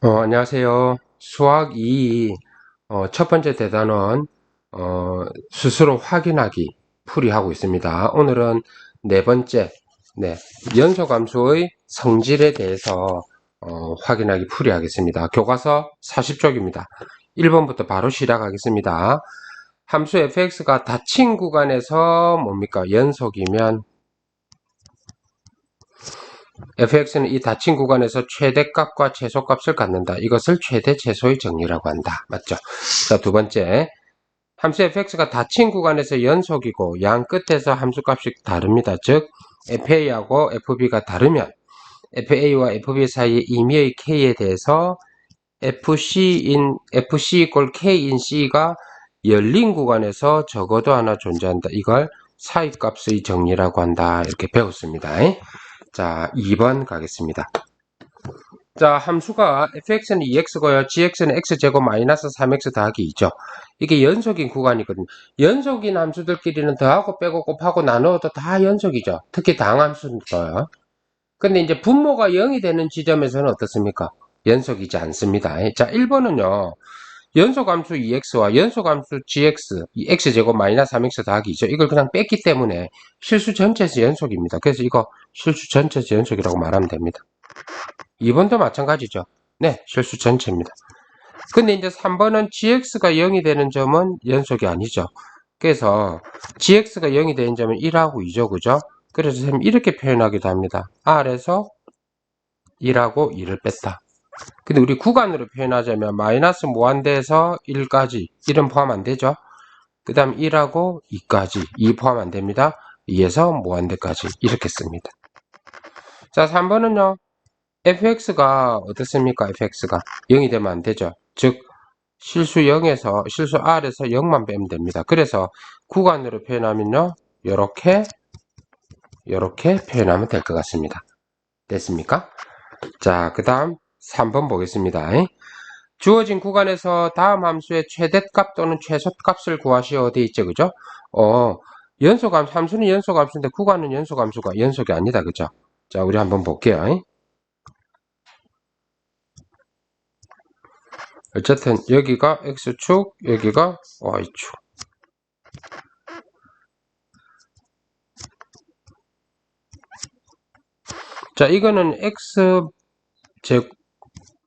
안녕하세요. 수학 2 첫 번째 대단원 스스로 확인하기 풀이하고 있습니다. 오늘은 네 번째 연소함수의 성질에 대해서 확인하기 풀이하겠습니다. 교과서 40쪽입니다. 1번부터 바로 시작하겠습니다. 함수 fx가 닫힌 구간에서 뭡니까? 연속이면 fx는 이 닫힌 구간에서 최대값과 최소값을 갖는다. 이것을 최대 최소의 정리라고 한다. 맞죠? 자, 두 번째. 함수 fx가 닫힌 구간에서 연속이고 양 끝에서 함수값이 다릅니다. 즉 fa하고 fb가 다르면 fa와 fb 사이의 임의의 k에 대해서 fc 이꼴 k인 c가 열린 구간에서 적어도 하나 존재한다. 이걸 사이값의 정리라고 한다. 이렇게 배웠습니다. 자, 2번 가겠습니다. 자, 함수가 fx는 2x고요. gx는 x제곱 마이너스 3x 더하기 2죠. 이게 연속인 구간이거든요. 연속인 함수들끼리는 더하고 빼고 곱하고 나누어도 다 연속이죠. 특히 당함수도요. 근데 이제 분모가 0이 되는 지점에서는 어떻습니까? 연속이지 않습니다. 자, 1번은요. 연속함수 2x와 연속함수 gx, 이 x제곱 마이너스 3x 더하기 2죠. 이걸 그냥 뺐기 때문에 실수 전체에서 연속입니다. 그래서 이거 실수 전체에서 연속이라고 말하면 됩니다. 2번도 마찬가지죠. 네, 실수 전체입니다. 근데 이제 3번은 gx가 0이 되는 점은 연속이 아니죠. 그래서 gx가 0이 되는 점은 1하고 2죠. 그죠? 그래서 선생님 이렇게 표현하기도 합니다. R에서 1하고 2를 뺐다. 근데 우리 구간으로 표현하자면 마이너스 무한대에서 1까지 1은 포함 안 되죠. 그 다음 1하고 2까지 2 포함 안 됩니다. 2에서 무한대까지 이렇게 씁니다. 자, 3번은요. fx가 어떻습니까? fx가 0이 되면 안 되죠. 즉 실수 0에서 실수 r에서 0만 빼면 됩니다. 그래서 구간으로 표현하면요. 요렇게 표현하면 될 것 같습니다. 됐습니까? 자, 그 다음 3번 보겠습니다. 주어진 구간에서 다음 함수의 최대값 또는 최소값을 구하시오. 어디 있죠? 그죠? 연속함수, 함수는 연속함수인데 구간은 연속함수가 연속이 아니다. 그죠? 자, 우리 한번 볼게요. 어쨌든 여기가 x축, 여기가 y축. 자, 이거는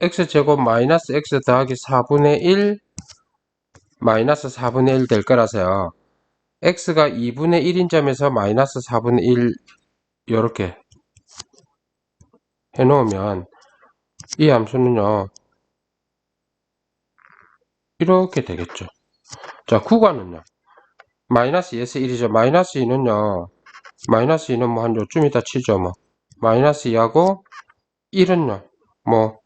x제곱 마이너스 x 더하기 4분의 1 마이너스 4분의 1 될 거라서요. x가 2분의 1인 점에서 마이너스 4분의 1 이렇게 해놓으면 이 함수는요. 이렇게 되겠죠. 자, 구간은요. 마이너스 2에서 1이죠. 마이너스 2는요. 마이너스 2는 뭐 한 요쯤 이따 치죠. 뭐 마이너스 2하고 1은요. 뭐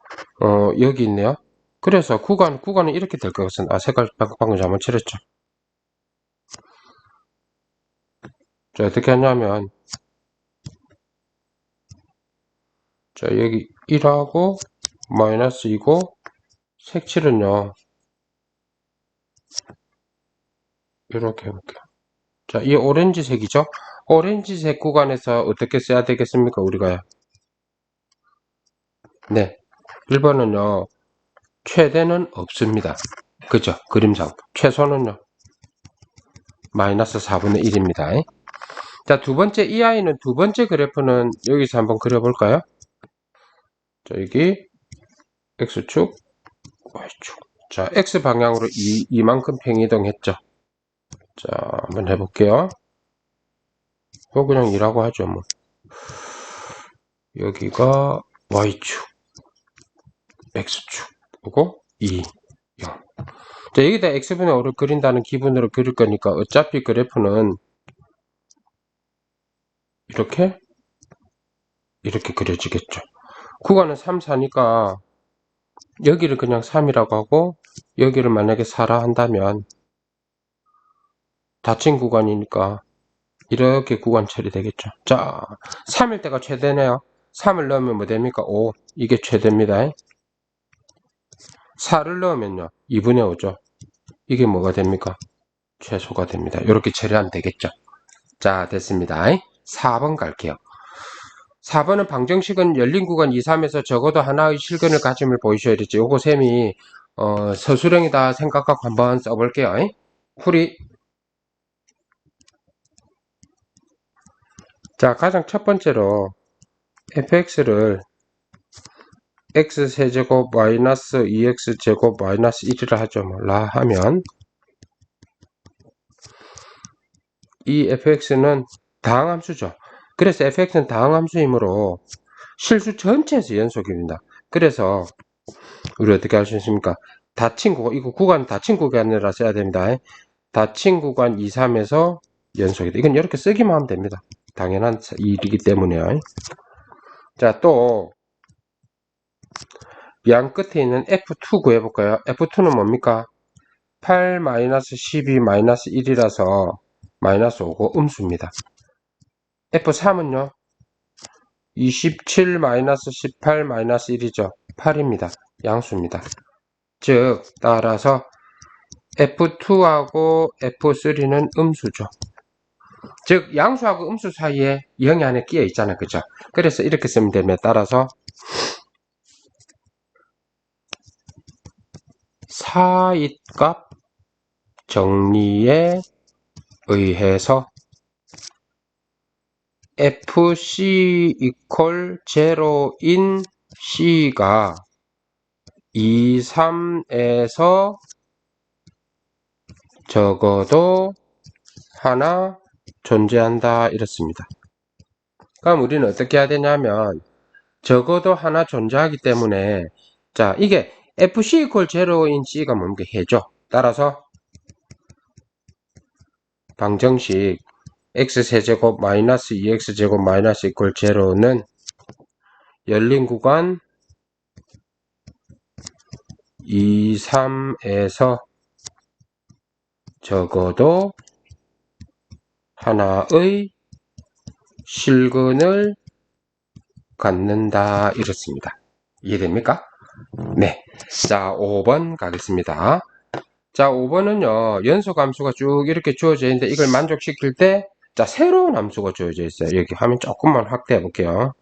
여기 있네요. 그래서 구간은 이렇게 될 것 같습니다. 아, 색깔 방금 잘못 칠했죠. 자, 어떻게 하냐면 자, 여기 1하고 마이너스 2고 색칠은요. 이렇게 해볼게요. 자, 이 오렌지색이죠. 오렌지색 구간에서 어떻게 써야 되겠습니까? 우리가 네, 1번은요. 최대는 없습니다. 그죠? 그림상 최소는요. 마이너스 4분의 1입니다. 자, 두 번째 이 아이는 두 번째 그래프는 여기서 한번 그려볼까요? 자, 여기 x축, y축. 자, x 방향으로 이만큼 평이동했죠. 자, 한번 해볼게요. 그냥 2라고 하죠. 뭐 여기가 y축, x축, 그리고 2, 0. 자, 여기다 x분의 5를 그린다는 기분으로 그릴 거니까 어차피 그래프는 이렇게 그려지겠죠. 구간은 3, 4니까 여기를 그냥 3이라고 하고 여기를 만약에 4라 한다면 닫힌 구간이니까 이렇게 구간 처리되겠죠. 자, 3일 때가 최대네요. 3을 넣으면 뭐 됩니까? 5. 이게 최대입니다. 4를 넣으면요. 2분의 5죠. 이게 뭐가 됩니까? 최소가 됩니다. 이렇게 처리하면 되겠죠. 자, 됐습니다. 4번 갈게요. 4번은 방정식은 열린 구간 2, 3에서 적어도 하나의 실근을 가짐을 보이셔야 되지. 요거 셈이 서술형이다 생각하고 한번 써볼게요. 풀이. 자, 가장 첫 번째로 fx를 x세제곱 마이너스 2x제곱 마이너스 1이라 하죠. 라 하면 이 fx는 다항함수죠. 그래서 fx는 다항함수이므로 실수 전체에서 연속입니다. 그래서 우리 어떻게 할 수 있습니까? 닫힌 구간, 이거 구간 닫힌 구간이라 써야 됩니다. 닫힌 구간 2, 3에서 연속이다. 이건 이렇게 쓰기만 하면 됩니다. 당연한 일이기 때문에요. 자, 또 양 끝에 있는 F2 구해볼까요? F2는 뭡니까? 8-12-1이라서 마이너스 5고 음수입니다. F3은요? 27-18-1이죠. 8입니다. 양수입니다. 즉 따라서 F2하고 F3는 음수죠. 즉 양수하고 음수 사이에 0이 안에 끼어 있잖아요. 그죠? 그래서 이렇게 쓰면 됩니다. 따라서 사잇값 정리에 의해서 FC equal 0인 C가 2, 3에서 적어도 하나 존재한다 이렇습니다. 그럼 우리는 어떻게 해야 되냐면 적어도 하나 존재하기 때문에 자 이게 FC equal 0인 C가 뭡니까? 해죠. 따라서 방정식 x세제곱 마이너스 2x제곱 마이너스 이퀄 0는 열린 구간 2, 3에서 적어도 하나의 실근을 갖는다 이렇습니다. 이해됩니까? 네. 자, 5번 가겠습니다. 자, 5번은요, 연소함수가 쭉 이렇게 주어져 있는데 이걸 만족시킬 때, 자, 새로운 함수가 주어져 있어요. 여기 화면 조금만 확대해 볼게요.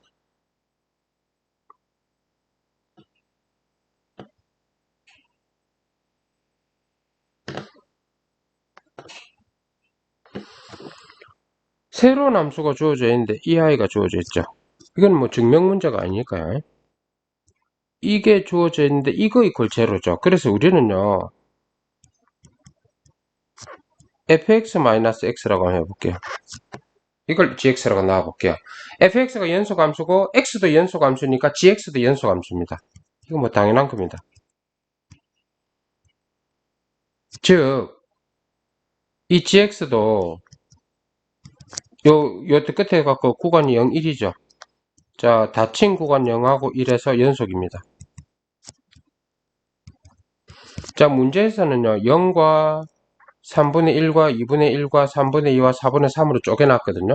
새로운 함수가 주어져 있는데 이 아이가 주어져 있죠. 이건 뭐 증명 문제가 아니니까요. 이게 주어져 있는데 이거 이퀄 제로죠. 그래서 우리는요, fx-x라고 한번 해볼게요. 이걸 gx라고 나와볼게요. fx가 연소함수고 x도 연소함수니까 gx도 연소함수입니다. 이거 뭐 당연한 겁니다. 즉, 이 gx도 요 끝에 갖고 구간이 0, 1이죠. 자, 닫힌 구간 0하고 1에서 연속입니다. 자, 문제에서는요, 0과 3분의 1과 2분의 1과 3분의 2와 4분의 3으로 쪼개놨거든요.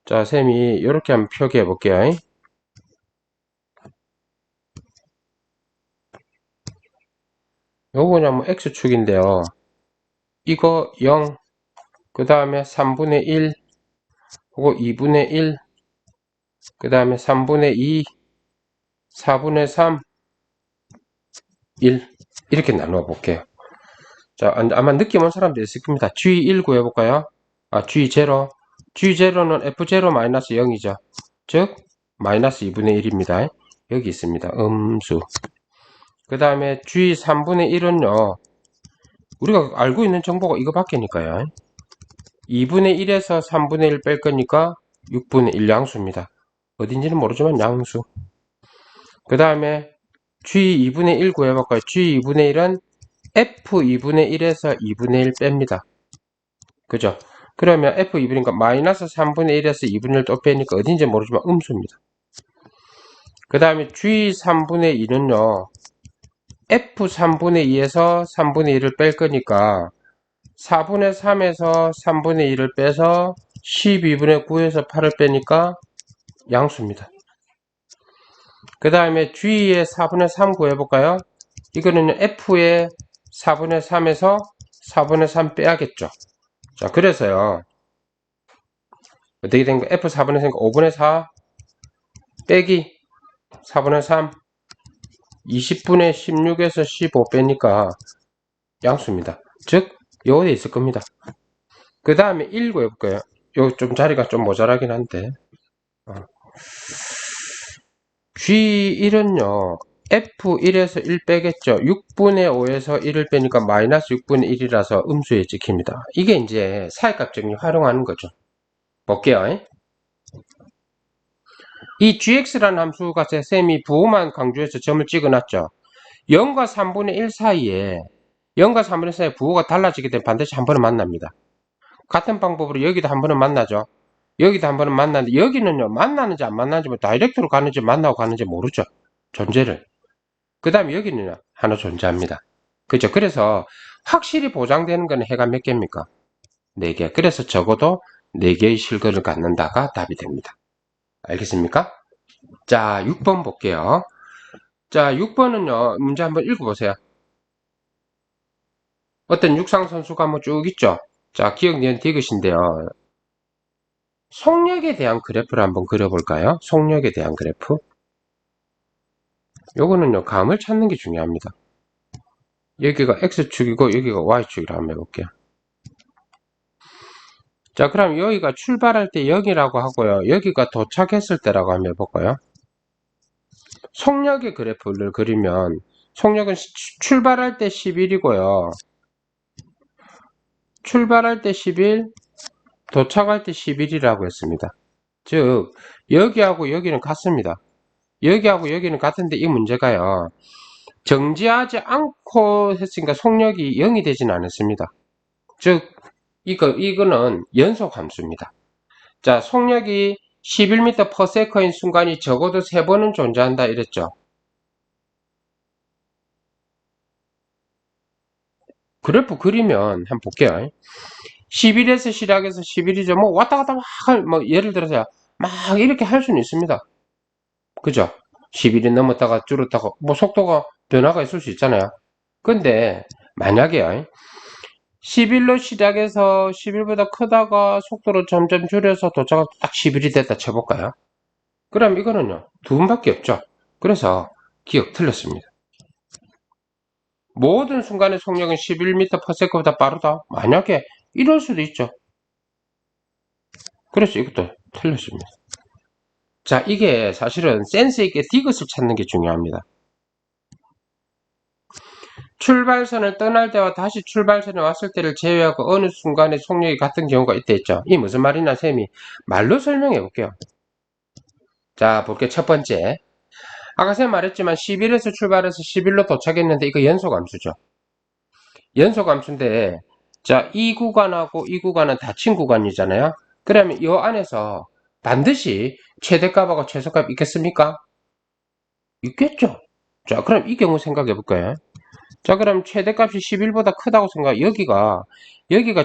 자, 쌤이 이렇게 한번 표기해 볼게요. 요거는 뭐 x축인데요. 이거 0, 그 다음에 3분의 1, 그거 2분의 1, 그 다음에 3분의 2, 4분의 3, 1 이렇게 나누어 볼게요. 자, 아마 느낌 온 사람도 있을 겁니다. G1 구해볼까요? G0. G0는 F0-0이죠. 즉, 마이너스 2분의 1입니다. 여기 있습니다. 음수. 그 다음에 G3분의 1은요. 우리가 알고 있는 정보가 이거밖에니까요. 2분의 1에서 3분의 1 뺄 거니까 6분의 1 양수입니다. 어딘지는 모르지만 양수. 그 다음에 G2분의 1 구해볼까요? G2분의 1은 F2분의 1에서 2분의 1 뺍니다. 그죠? 그러면 F2분이니까 마이너스 3분의 1에서 2분의 1 또 빼니까 어딘지 모르지만 음수입니다. 그 다음에 G3분의 2는요. F3분의 2에서 3분의 1을 뺄 거니까 4분의 3에서 3분의 1을 빼서 12분의 9에서 8을 빼니까 양수입니다. 그 다음에 G의 4분의 3 구해볼까요? 이거는 F의 4분의 3에서 4분의 3 빼야겠죠. 자, 그래서요. 어떻게 된 거? F 4분의 3, 5분의 4, 빼기 4분의 3 20분의 16에서 15 빼니까 양수입니다. 즉 요거에 있을 겁니다. 그 다음에 1 구해볼까요? 요 좀 자리가 좀 모자라긴 한데 G1은요 F1에서 1 빼겠죠. 6분의 5에서 1을 빼니까 마이너스 6분의 1이라서 음수에 찍힙니다. 이게 이제 사이값 정리 활용하는 거죠. 볼게요. 이 gx라는 함수가 쌤이 부호만 강조해서 점을 찍어놨죠. 0과 3분의 1 사이에 0과 3분의 1 사이에 부호가 달라지게 되면 반드시 한 번은 만납니다. 같은 방법으로 여기도 한 번은 만나죠. 여기도 한 번은 만나는데 여기는요 만나는지 안 만나는지 뭐 다이렉트로 가는지 만나고 가는지 모르죠. 존재를. 그 다음에 여기는 하나 존재합니다. 그죠? 그래서 확실히 보장되는 거는 해가 몇 개입니까? 4개. 그래서 적어도 4개의 실거를 갖는다가 답이 됩니다. 알겠습니까? 자, 6번 볼게요. 자, 6번은요, 문제 한번 읽어보세요. 어떤 육상선수가 한번 쭉 있죠? 자, 기억 니은 디귿인데요. 속력에 대한 그래프를 한번 그려볼까요? 속력에 대한 그래프. 요거는요, 감을 찾는 게 중요합니다. 여기가 X축이고, 여기가 Y축이라고 한번 해볼게요. 자, 그럼 여기가 출발할 때 0이라고 하고요. 여기가 도착했을 때라고 한번 해볼까요? 속력의 그래프를 그리면 속력은 출발할 때 11이고요. 출발할 때 11, 도착할 때 11이라고 했습니다. 즉 여기하고 여기는 같습니다. 여기하고 여기는 같은데 이 문제가요. 정지하지 않고 했으니까 속력이 0이 되진 않았습니다. 즉 이거는 연속 함수입니다. 자, 속력이 11m/s인 순간이 적어도 3번은 존재한다 이랬죠. 그래프 그리면 한번 볼게요. 11에서 시작해서 11이죠. 뭐 왔다 갔다 뭐 예를 들어서 막 이렇게 할 수는 있습니다. 그죠? 11이 넘었다가 줄었다가 뭐 속도가 변화가 있을 수 있잖아요. 근데 만약에 11로 시작해서 11보다 크다가 속도를 점점 줄여서 도착을 딱 11이 됐다 쳐볼까요? 그럼 이거는요 두 분밖에 없죠. 그래서 기억 틀렸습니다. 모든 순간의 속력은 11m/s보다 빠르다. 만약에 이럴 수도 있죠. 그래서 이것도 틀렸습니다. 자, 이게 사실은 센스 있게 디귿을 찾는 게 중요합니다. 출발선을 떠날 때와 다시 출발선에 왔을 때를 제외하고 어느 순간에 속력이 같은 경우가 있다 했죠. 이 무슨 말이냐 쌤이 말로 설명해 볼게요. 자, 볼게요. 첫 번째. 아까 쌤 말했지만 11에서 출발해서 11로 도착했는데 이거 연속함수죠. 연속함수인데 자, 이 구간하고 이 구간은 닫힌 구간이잖아요. 그러면 이 안에서 반드시 최대값하고 최소값 있겠습니까? 있겠죠. 자, 그럼 이 경우 생각해 볼까요? 자, 그럼 최대값이 11보다 크다고 생각, 여기가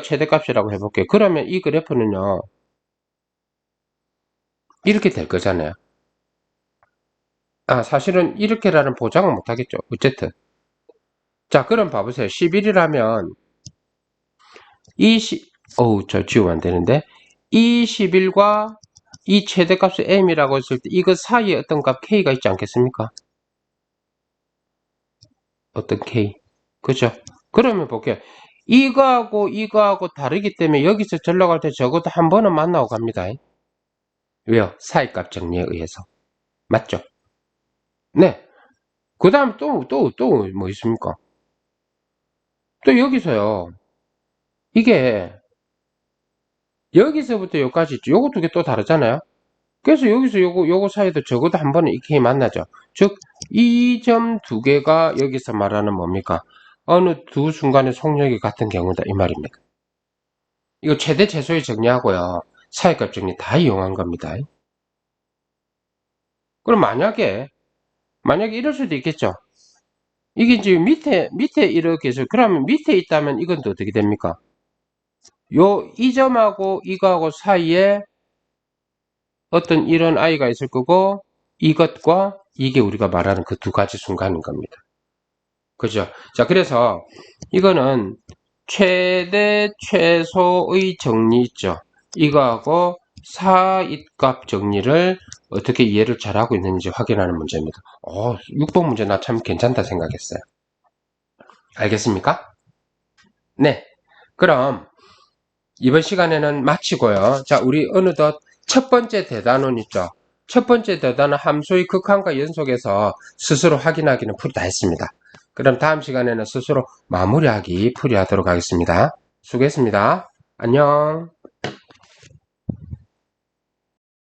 최대값이라고 해볼게요. 그러면 이 그래프는요, 이렇게 될 거잖아요. 아, 사실은 이렇게라는 보장은 못 하겠죠. 어쨌든. 자, 그럼 봐보세요. 11이라면, 저 지우면 안 되는데, 이 11과 이 최대값이 m이라고 했을 때, 이거 사이에 어떤 값 k가 있지 않겠습니까? 어떤 k. 그죠? 그러면 볼게요. 이거하고 다르기 때문에 여기서 절로 갈 때 적어도 한 번은 만나고 갑니다. 왜요? 사이값 정리에 의해서. 맞죠? 네. 그 다음 또 뭐 있습니까? 또 여기서요. 이게 여기서부터 여기까지 있죠. 요거 두 개 또 다르잖아요. 그래서 여기서 요거 사이도 적어도 한 번은 이렇게 만나죠. 즉, 이 점 두 개가 여기서 말하는 뭡니까? 어느 두 순간의 속력이 같은 경우다. 이 말입니다. 이거 최대 최소의 정리하고요. 사이값 정리 다 이용한 겁니다. 그럼 만약에 이럴 수도 있겠죠. 이게 이제 밑에 이렇게 해서, 그러면 밑에 있다면 이건 또 어떻게 됩니까? 이 점하고 이거하고 사이에 어떤 이런 아이가 있을 거고, 이것과 이게 우리가 말하는 그 두 가지 순간인 겁니다. 그죠? 자, 그래서 이거는 최대 최소의 정리 있죠. 이거하고 사이값 정리를 어떻게 이해를 잘하고 있는지 확인하는 문제입니다. 6번 문제 나 참 괜찮다 생각했어요. 알겠습니까? 네. 그럼 이번 시간에는 마치고요. 자, 우리 어느덧 첫 번째 대단원 있죠? 첫 번째 대단원 함수의 극한과 연속에서 스스로 확인하기는 풀이 다 했습니다. 그럼 다음 시간에는 스스로 마무리하기 풀이하도록 하겠습니다. 수고했습니다. 안녕.